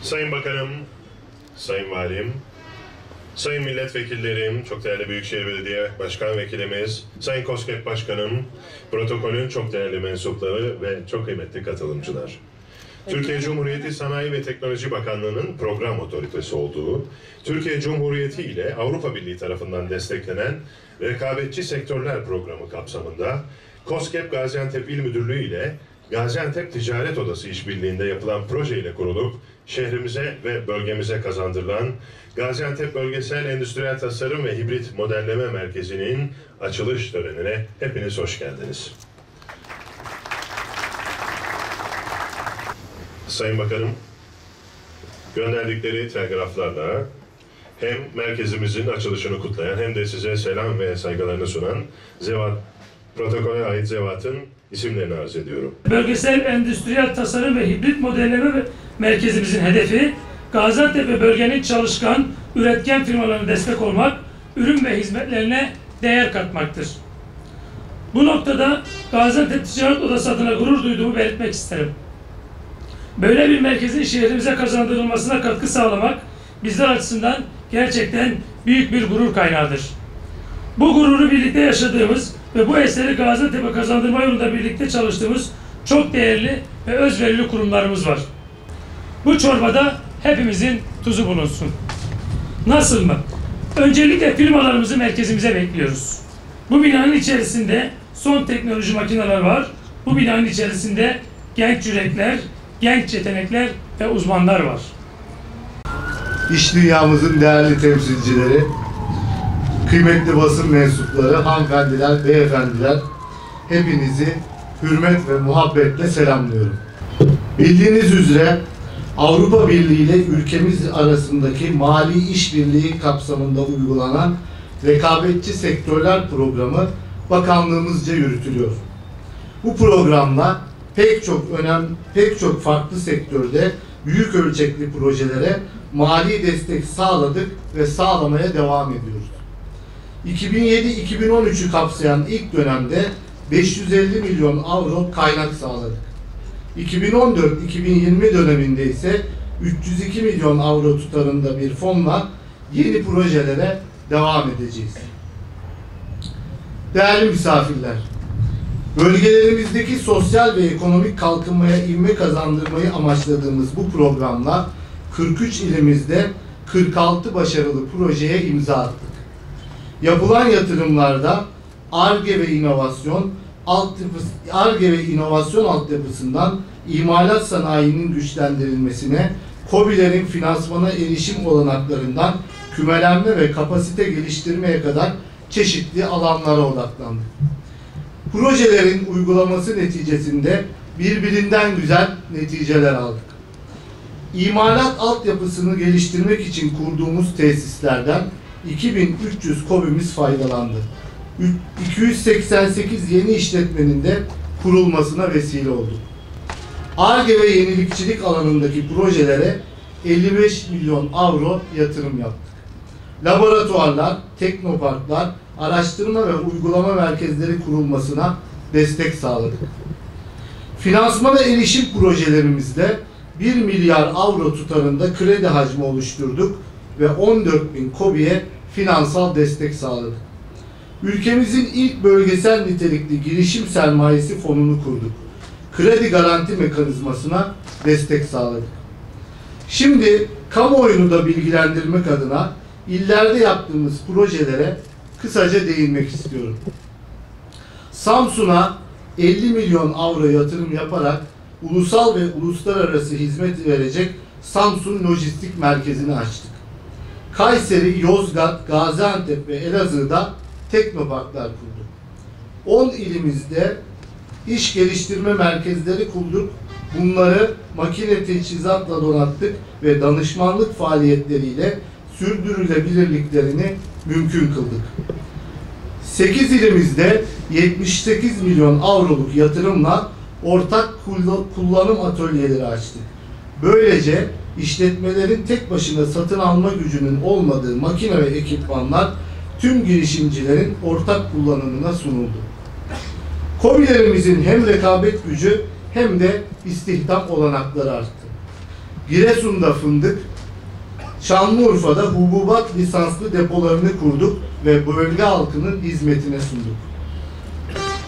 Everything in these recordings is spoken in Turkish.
Sayın Bakanım, Sayın Valim, Sayın Milletvekillerim, çok değerli Büyükşehir Belediye Başkan Vekilimiz, Sayın KOSGEB Başkanım, protokolün çok değerli mensupları ve çok kıymetli katılımcılar. Türkiye Cumhuriyeti Sanayi ve Teknoloji Bakanlığı'nın program otoritesi olduğu, Türkiye Cumhuriyeti ile Avrupa Birliği tarafından desteklenen Rekabetçi Sektörler Programı kapsamında KOSGEB Gaziantep İl Müdürlüğü ile Gaziantep Ticaret Odası işbirliğinde yapılan proje ile kurulup şehrimize ve bölgemize kazandırılan Gaziantep Bölgesel Endüstriyel Tasarım ve Hibrit Modelleme Merkezi'nin açılış törenine hepiniz hoş geldiniz. Sayın Bakanım, gönderdikleri telgraflarla hem merkezimizin açılışını kutlayan hem de size selam ve saygılarını sunan protokole ait zevatın isimlerini arz ediyorum. Bölgesel Endüstriyel Tasarım ve Hibrit Modelleme Merkezimizin hedefi, Gaziantep ve bölgenin çalışkan, üretken firmalarına destek olmak, ürün ve hizmetlerine değer katmaktır. Bu noktada Gaziantep Ticaret Odası adına gurur duyduğumu belirtmek isterim. Böyle bir merkezin şehrimize kazandırılmasına katkı sağlamak, bizler açısından gerçekten büyük bir gurur kaynağıdır. Bu gururu birlikte yaşadığımız ve bu eseri Gaziantep'e kazandırma yolunda birlikte çalıştığımız çok değerli ve özverili kurumlarımız var. Bu çorbada hepimizin tuzu bulunsun. Nasıl mı? Öncelikle firmalarımızı merkezimize bekliyoruz. Bu binanın içerisinde son teknoloji makineler var. Bu binanın içerisinde genç yürekler, genç yetenekler ve uzmanlar var. İş dünyamızın değerli temsilcileri, kıymetli basın mensupları, hanımefendiler, beyefendiler, hepinizi hürmet ve muhabbetle selamlıyorum. Bildiğiniz üzere Avrupa Birliği ile ülkemiz arasındaki mali işbirliği kapsamında uygulanan Rekabetçi Sektörler Programı bakanlığımızca yürütülüyor. Bu programla pek çok farklı sektörde büyük ölçekli projelere mali destek sağladık ve sağlamaya devam ediyoruz. 2007-2013'ü kapsayan ilk dönemde 550 milyon avro kaynak sağladık. 2014-2020 döneminde ise 302 milyon avro tutarında bir fonla yeni projelere devam edeceğiz. Değerli misafirler, bölgelerimizdeki sosyal ve ekonomik kalkınmaya ivme kazandırmayı amaçladığımız bu programla 43 ilimizde 46 başarılı projeye imza attık. Yapılan yatırımlarda Ar-Ge ve inovasyon altyapısından imalat sanayinin güçlendirilmesine, KOBİ'lerin finansmana erişim olanaklarından kümelenme ve kapasite geliştirmeye kadar çeşitli alanlara odaklandık. Projelerin uygulaması neticesinde birbirinden güzel neticeler aldık. İmalat altyapısını geliştirmek için kurduğumuz tesislerden 2300 KOBİ'miz faydalandı. 288 yeni işletmenin de kurulmasına vesile olduk. Ar-Ge ve yenilikçilik alanındaki projelere 55 milyon avro yatırım yaptık. Laboratuvarlar, teknoparklar, araştırma ve uygulama merkezleri kurulmasına destek sağladık. Finansmana erişim projelerimizde 1 milyar avro tutarında kredi hacmi oluşturduk ve 14.000 KOBİ'ye finansal destek sağladık. Ülkemizin ilk bölgesel nitelikli girişim sermayesi fonunu kurduk. Kredi garanti mekanizmasına destek sağladık. Şimdi kamuoyunu da bilgilendirmek adına illerde yaptığımız projelere kısaca değinmek istiyorum. Samsun'a 50 milyon avro yatırım yaparak ulusal ve uluslararası hizmet verecek Samsun Lojistik Merkezi'ni açtık. Kayseri, Yozgat, Gaziantep ve Elazığ'da teknoparklar kurduk. 10 ilimizde iş geliştirme merkezleri kurduk. Bunları makine teçhizatla donattık ve danışmanlık faaliyetleriyle sürdürülebilirliklerini mümkün kıldık. 8 ilimizde 78 milyon avroluk yatırımla ortak kullanım atölyeleri açtık. Böylece işletmelerin tek başına satın alma gücünün olmadığı makine ve ekipmanlar tüm girişimcilerin ortak kullanımına sunuldu. KOBİ'lerimizin hem rekabet gücü hem de istihdam olanakları arttı. Giresun'da fındık, Şanlıurfa'da hububat lisanslı depolarını kurduk ve bölge halkının hizmetine sunduk.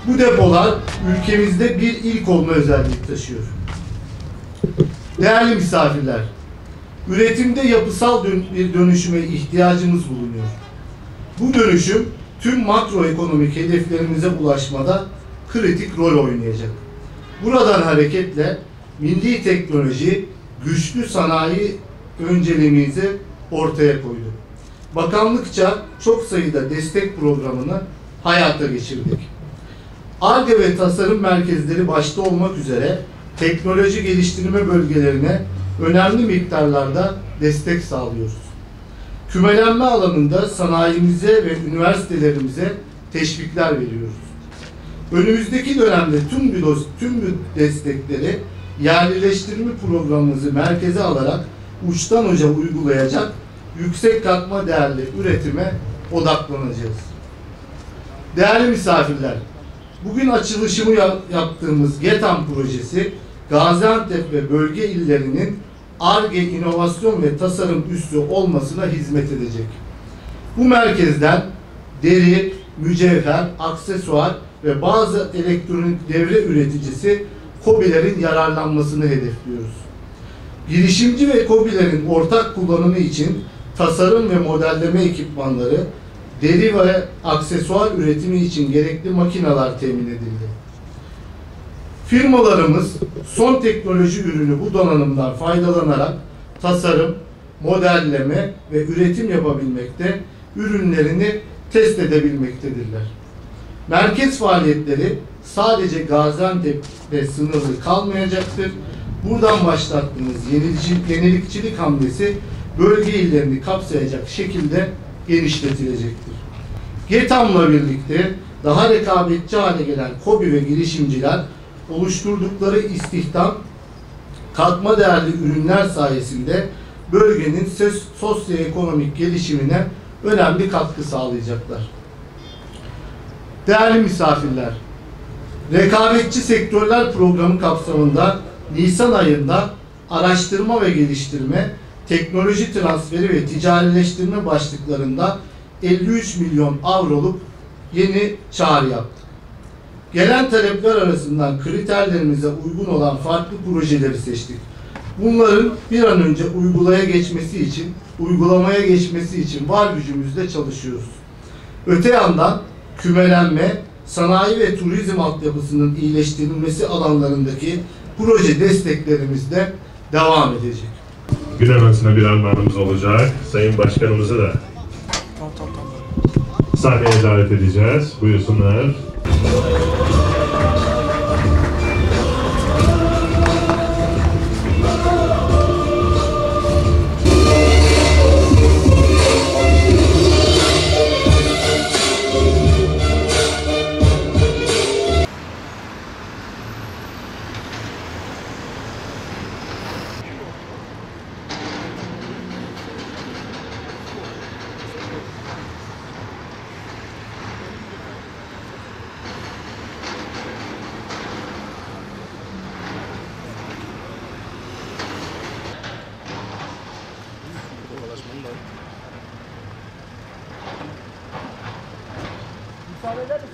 Bu depolar ülkemizde bir ilk olma özelliği taşıyor. Değerli misafirler, üretimde yapısal bir dönüşüme ihtiyacımız bulunuyor. Bu dönüşüm tüm makroekonomik hedeflerimize ulaşmada kritik rol oynayacak. Buradan hareketle milli teknoloji, güçlü sanayi önceliğimizi ortaya koyduk. Bakanlıkça çok sayıda destek programını hayata geçirdik. Ar-Ge ve tasarım merkezleri başta olmak üzere teknoloji geliştirme bölgelerine önemli miktarlarda destek sağlıyoruz. Kümelenme alanında sanayimize ve üniversitelerimize teşvikler veriyoruz. Önümüzdeki dönemde tüm bu destekleri yerleştirme programımızı merkeze alarak uçtan uca uygulayacak yüksek katma değerli üretime odaklanacağız. Değerli misafirler, bugün açılışımı yaptığımız GETAM projesi Gaziantep ve bölge illerinin Ar-Ge, inovasyon ve tasarım üssü olmasına hizmet edecek. Bu merkezden deri, mücevher, aksesuar ve bazı elektronik devre üreticisi KOBİ'lerin yararlanmasını hedefliyoruz. Girişimci ve KOBİ'lerin ortak kullanımı için tasarım ve modelleme ekipmanları, deri ve aksesuar üretimi için gerekli makineler temin edildi. Firmalarımız son teknoloji ürünü bu donanımdan faydalanarak tasarım, modelleme ve üretim yapabilmekte, ürünlerini test edebilmektedirler. Merkez faaliyetleri sadece Gaziantep'te sınırlı kalmayacaktır. Buradan başlattığımız yenilikçilik hamlesi bölge illerini kapsayacak şekilde genişletilecektir. GETAM'la birlikte daha rekabetçi hale gelen KOBİ ve girişimciler oluşturdukları istihdam, katma değerli ürünler sayesinde bölgenin sosyoekonomik gelişimine önemli katkı sağlayacaklar. Değerli misafirler, Rekabetçi Sektörler Programı kapsamında Nisan ayında araştırma ve geliştirme, teknoloji transferi ve ticarileştirme başlıklarında 53 milyon avroluk yeni çağrı yaptık. Gelen talepler arasından kriterlerimize uygun olan farklı projeleri seçtik. Bunların bir an önce uygulamaya geçmesi için var gücümüzle çalışıyoruz. Öte yandan kümelenme, sanayi ve turizm altyapısının iyileştirilmesi alanlarındaki proje desteklerimiz de devam edecek. Gün anısına bir armağanımız olacak. Sayın Başkanımızı da sahneye davet edeceğiz. Buyursunlar. Müsaade eder misin?